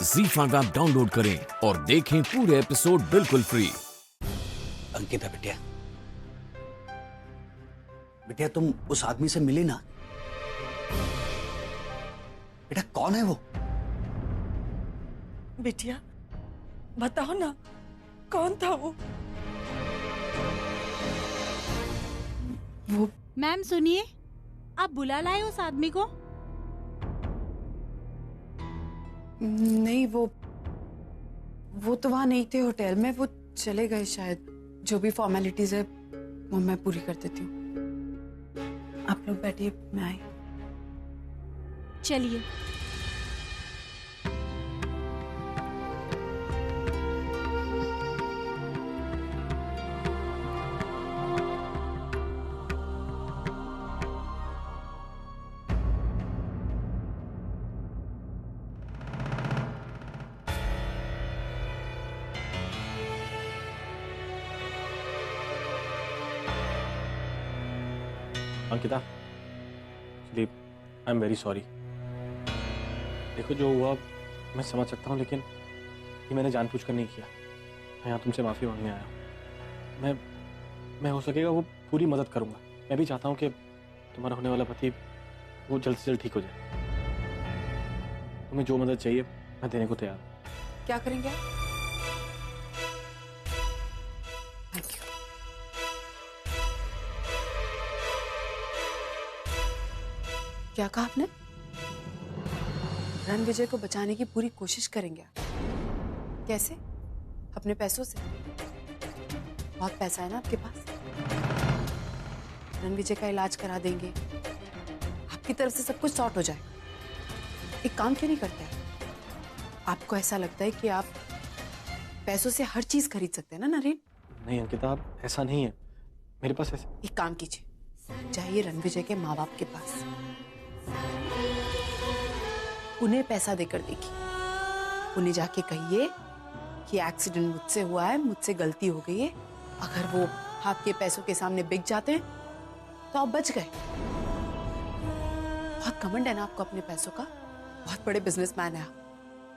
ZEE5 app download करें और देखें पूरे एपिसोड बिल्कुल फ्री। अंकिता बिटिया, बिटिया तुम उस आदमी से मिली ना? बेटा कौन है वो? बिटिया बताओ ना, कौन था वो? मैम सुनिए, आप बुला लाए उस आदमी को? नहीं, वो तो वहां नहीं थे होटल में, वो चले गए शायद। जो भी फॉर्मेलिटीज है वो मैं पूरी कर देती हूँ। आप लोग बैठिए, मैं आई। चलिए। Ankita, actually I am very sorry. देखो जो हुआ मैं समझ सकता हूँ, लेकिन ये मैंने जानबूझकर नहीं किया। मैं यहाँ तुमसे माफ़ी मांगने आया हूँ। मैं हो सकेगा वो पूरी मदद करूँगा। मैं भी चाहता हूँ कि तुम्हारा होने वाला पति वो जल्द से जल्द ठीक हो जाए। तुम्हें जो मदद चाहिए मैं देने को तैयार हूँ। क्या करेंगे आप? Thank you. क्या कहा आपने? रणविजय को बचाने की पूरी कोशिश करेंगे आप? कैसे? अपने पैसों से? बहुत पैसा है ना आपके पास। रणविजय का इलाज करा देंगे, आपकी तरफ से सब कुछ सॉर्ट हो जाए। एक काम क्यों नहीं करते हैं? आपको ऐसा लगता है कि आप पैसों से हर चीज खरीद सकते हैं ना नरेन? नहीं अंकिता, ऐसा नहीं है मेरे पास। ऐसे एक काम कीजिए, जाइए रणविजय के माँ बाप के पास, उन्हें पैसा देकर देखिए। उन्हें जाके कहिए कि एक्सीडेंट मुझसे हुआ है, मुझसे गलती हो गई है। अगर वो आपके पैसों के सामने बिक जाते हैं तो आप बच गए। बहुत घमंड है ना आपको अपने पैसों का। बहुत बड़े बिजनेसमैन है आप।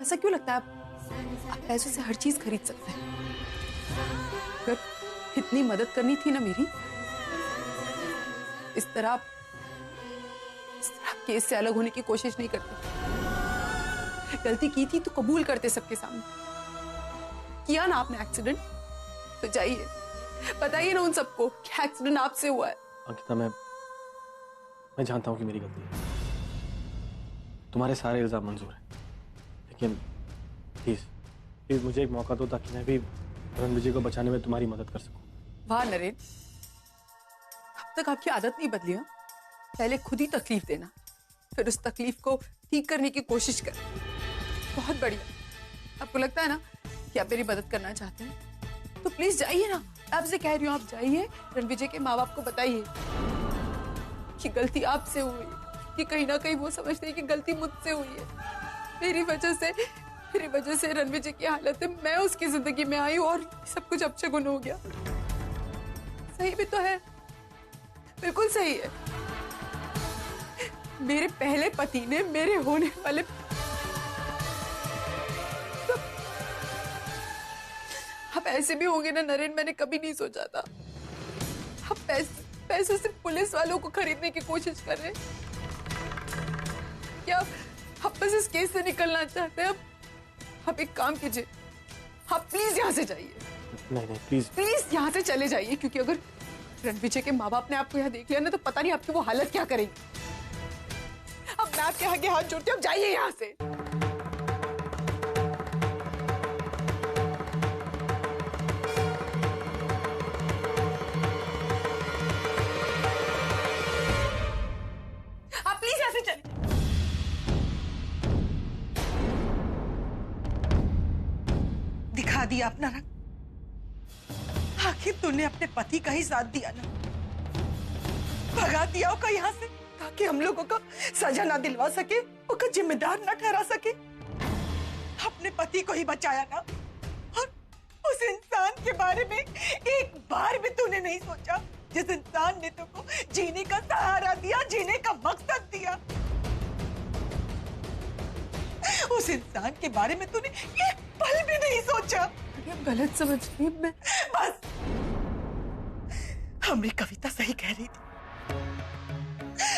ऐसा क्यों लगता है आप पैसों से हर चीज खरीद सकते हैं? अगर इतनी मदद करनी थी ना मेरी, इस तरह केस से अलग होने की कोशिश नहीं करते। गलती की थी तो कबूल करते सबके सामने। किया ना आपने एक्सीडेंट, तो जाइए बताइए ना उन सबको कि एक्सीडेंट आपसे हुआ है। अंकिता, मैं जानता हूँ कि मेरी गलती है। तुम्हारे सारे इल्जाम मंजूर हैं, लेकिन प्लीज मुझे एक मौका दो ताकि मैं भी रणविजय को बचाने में तुम्हारी मदद कर सकूं। वाह नरेन, अब तक आपकी आदत नहीं बदली है। पहले खुद ही तकलीफ देना, फिर उस तकलीफ को ठीक करने की कोशिश कर। बहुत बढ़िया। आपको लगता है ना कि आप मेरी मदद करना चाहते हैं, तो प्लीज जाइए ना। आपसे कह रही हूँ, आप जाइए, रणविजय के माँ बाप को बताइए कि गलती आपसे हुई, कि कहीं ना कहीं वो समझते हैं कि गलती मुझसे हुई है। मेरी वजह से रणविजय की हालत है। मैं उसकी जिंदगी में आई हूँ और सब कुछ अपशगुन हो गया। सही भी तो है, बिल्कुल सही है। मेरे पहले पति ने मेरे होने वाले अब ऐसे भी होंगे ना नरेन, मैंने कभी नहीं सोचा था। अब पैसों से पुलिस वालों को खरीदने की कोशिश कर रहे हैं। क्या आप बस इस केस से निकलना चाहते हैं? आप एक काम कीजिए, आप प्लीज यहाँ से जाइए। नहीं प्लीज यहाँ से चले जाइए, क्योंकि अगर रणविजय के माँ बाप ने आपको यहाँ देख लिया ना, तो पता नहीं आपकी वो हालत क्या करेंगे। अब मैं आपके आगे हाथ जोड़ती हूँ, जाइए यहाँ से। आप प्लीज यहाँ से चलिए। दिखा दिया अपना रंग। आखिर तूने अपने पति का ही साथ दिया ना, भगा दिया उसको यहाँ से ताकि हम लोगों को सजा ना दिलवा सके, उसका जिम्मेदार ना ठहरा सके। अपने पति को ही बचाया ना, और उस इंसान के बारे में एक बार भी तूने नहीं सोचा जिस इंसान ने तुमको जीने का सहारा दिया, जीने का मकसद दिया। उस इंसान के बारे में तूने एक पल भी नहीं सोचा। आप गलत समझ रही हैं। मैं बस हमारी कविता सही कह रही थी।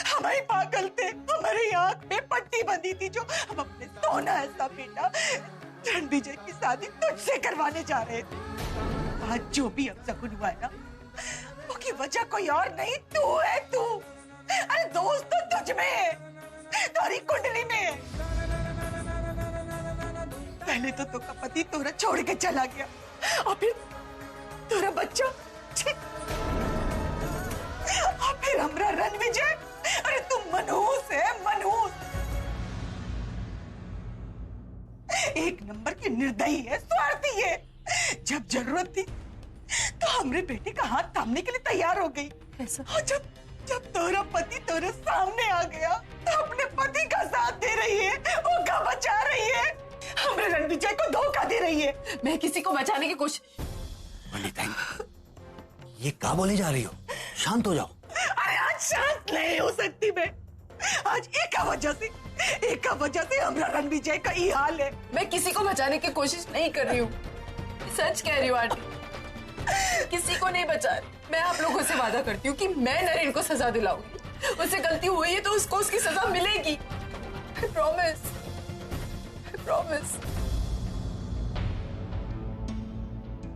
हमारे पागल थे, हमारी आंख में पट्टी बंधी थी जो हम अपने सोना ऐसा बेटा रणविजय की शादी तुझसे करवाने जा रहे थे। आज जो भी अपशकुन हुआ है ना, उसकी वजह कोई और नहीं तू है, तू। अरे दोस्त तो तुझ में है, तुम्हारी कुंडली में है। पहले तो का पति तोरा छोड़ के चला गया और फिर तोरा बच्चा, और फिर हमरा रणविजय। अरे तू मनहूस है, मनहूस। एक नंबर की निर्दयी है, स्वार्थी है। जब जरूरत थी तो हमरे बेटे का हाथ थामने के लिए तैयार हो गई। ऐसा? और जब तोरा पति तोरे सामने आ गया तो अपने पति का साथ दे रही है, उसका बचा रही है, हमरे रणविजय को धोखा दे रही है। मैं किसी को बचाने की कोशिश। ये क्या बोले जा रही हो? शांत हो जाओ। अरे आज शांत नहीं हो सकती मैं। आज एक वजह से हमरा रणविजय का ये हाल है। मैं किसी को बचाने की कोशिश नहीं कर रही हूँ, सच कह रही हूँ आंटी। किसी को नहीं बचा रही। मैं आप लोगों से वादा करती हूँ कि मैं नरेन को सजा दिलाऊंगी। उससे गलती हुई है तो उसको उसकी सजा मिलेगी। Promise, promise.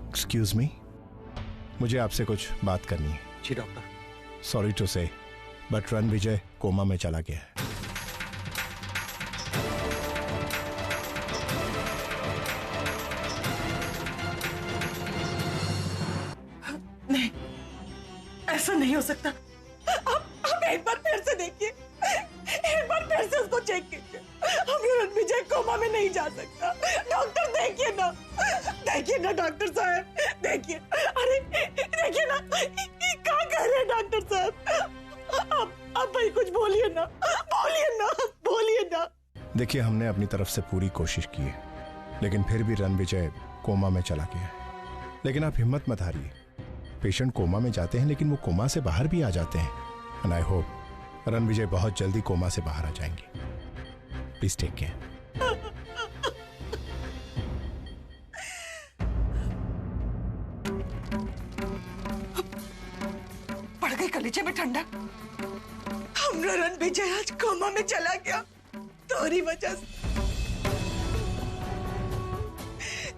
एक्सक्यूज मी, मुझे आपसे कुछ बात करनी है। जी डॉक्टर। सॉरी टू से, बट रणविजय कोमा में चला गया है। नहीं, ऐसा नहीं हो सकता। आप एक बार फिर से देखिए, एक बार फिर से उसको चेक कीजिए। हमें रणविजय कोमा में नहीं जा सकता। डॉक्टर देखिए ना डॉक्टर साहब, देखिए। अरे देखिए ना, क्या कह रहे हैं डॉक्टर साहब? आप भाई कुछ बोलिए ना। देखिए, हमने अपनी तरफ से पूरी कोशिश की है, लेकिन फिर भी रणविजय कोमा में चला गया है। लेकिन आप हिम्मत मत हारिए। पेशेंट कोमा में जाते हैं, लेकिन वो कोमा से बाहर भी आ जाते हैं। एंड आई होप रणविजय बहुत जल्दी कोमा से बाहर आ जाएंगे। Please take care. पड़ गई कलीजे में ठंडक। हमरा रणविजय आज कोमा में चला गया तोरी वजह से।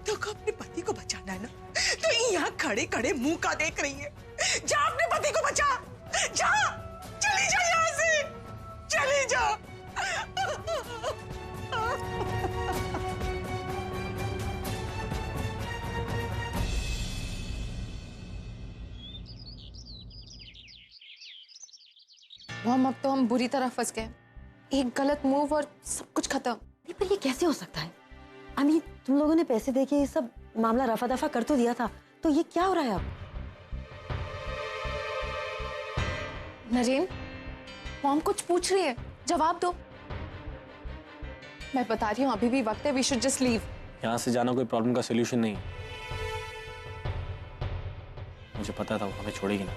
तो को अपने पति को बचाना है ना, तो यहाँ खड़े खड़े मुंह का देख रही है। जा अपने पति को बचा, जा, चली जा यहाँ से, चली जा। मॉम, अब तो हम बुरी तरह फंस गए। एक गलत मूव और सब कुछ खत्म। पर ये कैसे हो सकता है? अमी, तुम लोगों ने पैसे देके ये सब मामला रफा दफा कर तो दिया था, तो ये क्या हो रहा है अब? नरेन, मॉम कुछ पूछ रही है, जवाब दो। मैं बता रही हूँ अभी भी वक्त है। We should just leave. यहाँ से जाना कोई प्रॉब्लम का सोल्यूशन नहीं। मुझे पता था वो हमें छोड़ेगी ना।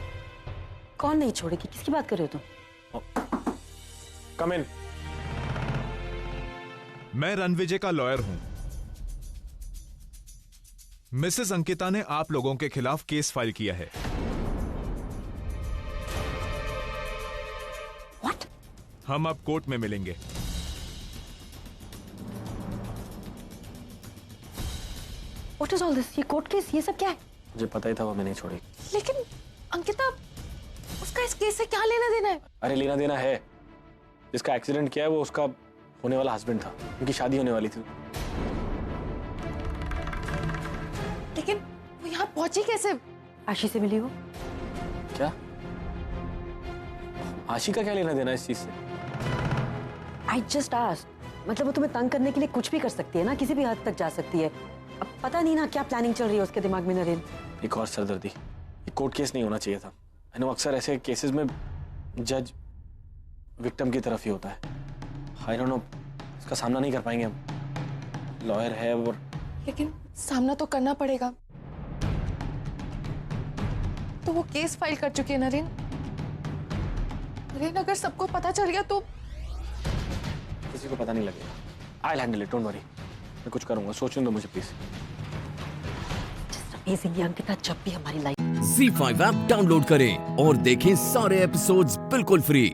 कौन नहीं छोड़ेगी? किसकी बात कर रहे हो तुम? कम इन। मैं रणविजय का लॉयर हूं। मिसेस अंकिता ने आप लोगों के खिलाफ केस फाइल किया है। What? हम अब कोर्ट में मिलेंगे। What is all this? ये कोर्ट केस, ये सब क्या है? मुझे पता ही था वो हमें नहीं छोड़ेगी। लेकिन अंकिता, उसका इस केस से क्या लेना देना है? अरे लेना देना है। जिसका एक्सीडेंट किया है वो उसका होने वाला हस्बैंड था। उनकी शादी होने वाली थी। लेकिन वो यहाँ पहुंची कैसे? आशी से मिली हो? क्या? आशी का क्या लेना देना इस चीज से? I just asked. मतलब वो तुम्हें तंग करने के लिए कुछ भी कर सकती है ना, किसी भी हद तक जा सकती है। अब पता नहीं ना क्या प्लानिंग चल रही है उसके दिमाग में। नरेन, एक और सरदर्दी। ये कोर्ट केस नहीं होना चाहिए था। अक्सर ऐसे केसेस में जज विक्टिम की तरफ ही होता है। आई डोंट नो, इसका सामना नहीं कर पाएंगे हम। लॉयर है और लेकिन सामना तो करना पड़ेगा। तो वो केस फाइल कर चुकी है नरेन। नरेन, अगर सबको पता चल गया तो किसी को पता नहीं लगेगा। I handle it, don't worry. मैं कुछ करूंगा, सोचने दो मुझे प्लीज। अमेजिंग अंकिता, जब भी हमारी लाइफ Z5 ऐप डाउनलोड करें और देखें सारे एपिसोड्स बिल्कुल फ्री।